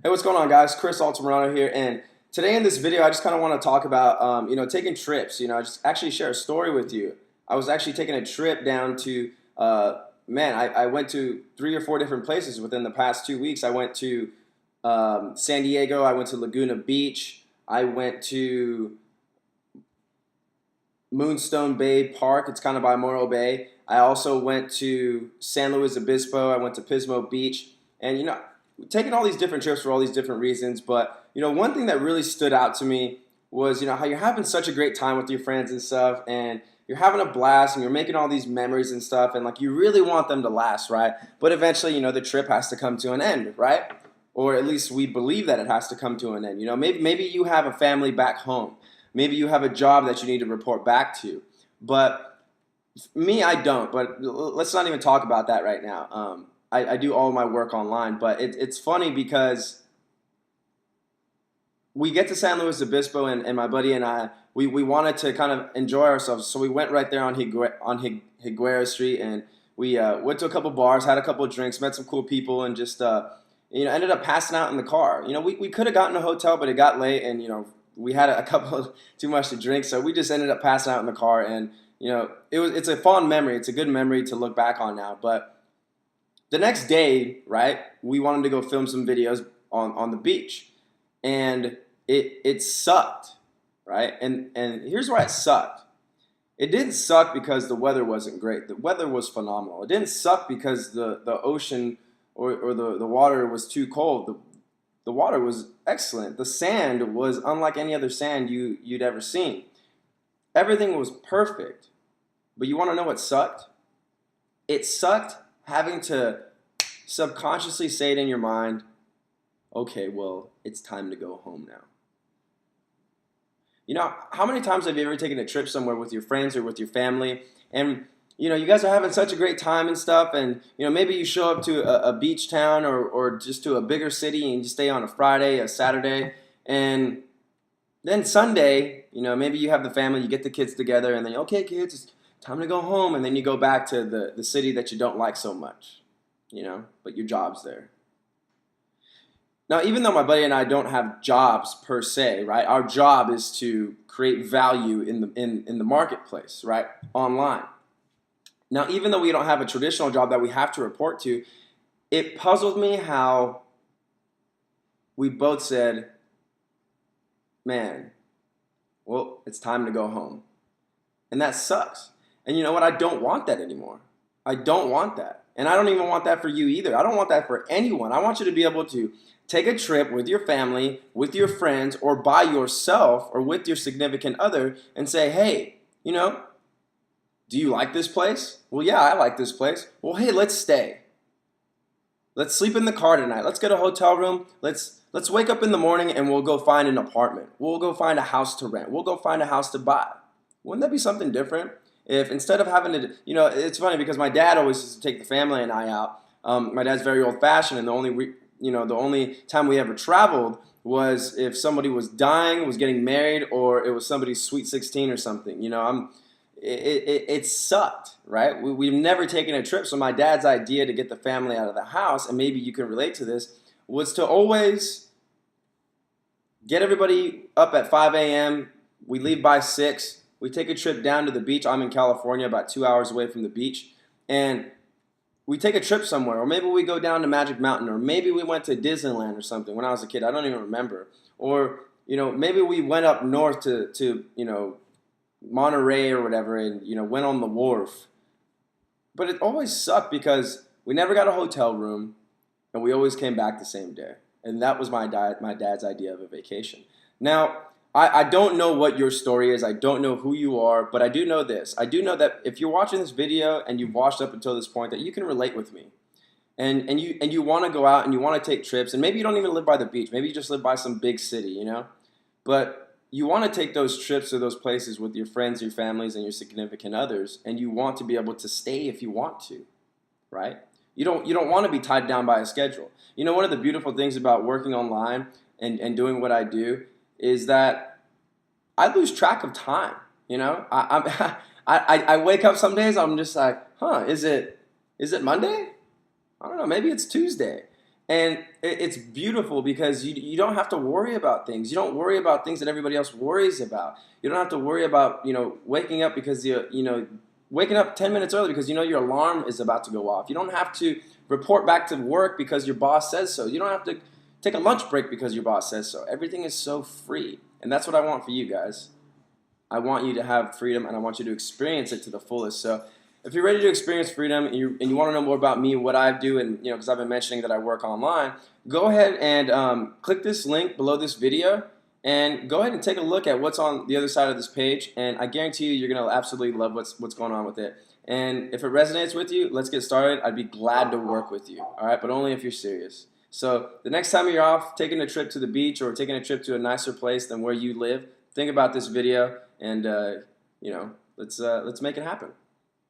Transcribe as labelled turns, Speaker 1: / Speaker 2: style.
Speaker 1: Hey, what's going on, guys? Chris Altamirano here, and today in this video, I just kind of want to talk about, taking trips. I just actually share a story with you. I was actually taking a trip down to, I went to 3 or 4 different places within the past 2 weeks. I went to San Diego. I went to Laguna Beach. I went to Moonstone Bay Park. It's kind of by Morro Bay. I also went to San Luis Obispo. I went to Pismo Beach, and taking all these different trips for all these different reasons. But one thing that really stood out to me was how you're having such a great time with your friends and stuff, and you're having a blast, and you're making all these memories and stuff, and like you really want them to last, right? But eventually, the trip has to come to an end, right? Or at least we believe that it has to come to an end. Maybe you have a family back home. Maybe you have a job that you need to report back to. But me, I don't. But let's not even talk about that right now. I do all my work online. But it's funny because we get to San Luis Obispo, and my buddy and I, we wanted to kind of enjoy ourselves. So we went right there on Higuera Street, and we went to a couple bars, had a couple drinks, met some cool people, and just ended up passing out in the car. We could have gotten a hotel, but it got late, and we had a couple too much to drink, so we just ended up passing out in the car. And it's a fond memory. It's a good memory to look back on now. But the next day, right, we wanted to go film some videos on the beach, and it sucked, right? And here's why it sucked. It didn't suck because the weather wasn't great. The weather was phenomenal. It didn't suck because the ocean or the water was too cold. The water was excellent. The sand was unlike any other sand you'd ever seen. Everything was perfect. But you want to know what sucked? It sucked having to subconsciously say it in your mind, okay, well, it's time to go home now. How many times have you ever taken a trip somewhere with your friends or with your family, and you guys are having such a great time and stuff, and maybe you show up to a beach town or just to a bigger city, and you stay on a Friday, a Saturday, and then Sunday, maybe you have the family, you get the kids together, and then, okay, kids, it's time to go home, and then you go back to the city that you don't like so much, but your job's there. Now, even though my buddy and I don't have jobs per se, right? Our job is to create value in the marketplace, right? Online. Now, even though we don't have a traditional job that we have to report to, it puzzled me how we both said, man, well, it's time to go home. And that sucks. And you know what? I don't want that anymore. I don't want that. And I don't even want that for you either. I don't want that for anyone. I want you to be able to take a trip with your family, with your friends, or by yourself, or with your significant other, and say, hey, do you like this place? Well, yeah, I like this place. Well, hey, let's stay. Let's sleep in the car tonight. Let's get a hotel room. Let's wake up in the morning and we'll go find an apartment. We'll go find a house to rent. We'll go find a house to buy. Wouldn't that be something different? If instead of having to, it's funny because my dad always used to take the family and I out. My dad's very old-fashioned, and the only time we ever traveled was if somebody was dying, was getting married, or it was somebody's sweet 16 or something. It sucked, right? We've never taken a trip, so my dad's idea to get the family out of the house, and maybe you can relate to this, was to always get everybody up at 5 a.m., we leave by 6, we take a trip down to the beach. I'm in California, about 2 hours away from the beach, and we take a trip somewhere, or maybe we go down to Magic Mountain, or maybe we went to Disneyland or something when I was a kid. I don't even remember. Or, maybe we went up north to Monterey or whatever, and went on the wharf. But it always sucked because we never got a hotel room, and we always came back the same day. And that was my dad's idea of a vacation. Now, I don't know what your story is. I don't know who you are, but I do know this. I do know that if you're watching this video and you've watched up until this point, that you can relate with me. And you want to go out and you want to take trips, and maybe you don't even live by the beach. Maybe you just live by some big city, But you want to take those trips to those places with your friends, your families, and your significant others, and you want to be able to stay if you want to, right? You don't want to be tied down by a schedule. One of the beautiful things about working online and doing what I do is that I lose track of time. I wake up some days, I'm just like, is it Monday? I don't know, maybe it's Tuesday. And it's beautiful because you don't have to worry about things. You don't worry about things that everybody else worries about. You don't have to worry about, waking up because waking up 10 minutes early because your alarm is about to go off. You don't have to report back to work because your boss says so. You don't have to take a lunch break because your boss says so. Everything is so free. And that's what I want for you guys. I want you to have freedom, and I want you to experience it to the fullest. So if you're ready to experience freedom and you want to know more about me, what I do, and because I've been mentioning that I work online, go ahead and click this link below this video and go ahead and take a look at what's on the other side of this page, and I guarantee you're going to absolutely love what's going on with it. And if it resonates with you, let's get started. I'd be glad to work with you, all right? But only if you're serious. So the next time you're off taking a trip to the beach or taking a trip to a nicer place than where you live, think about this video and let's make it happen.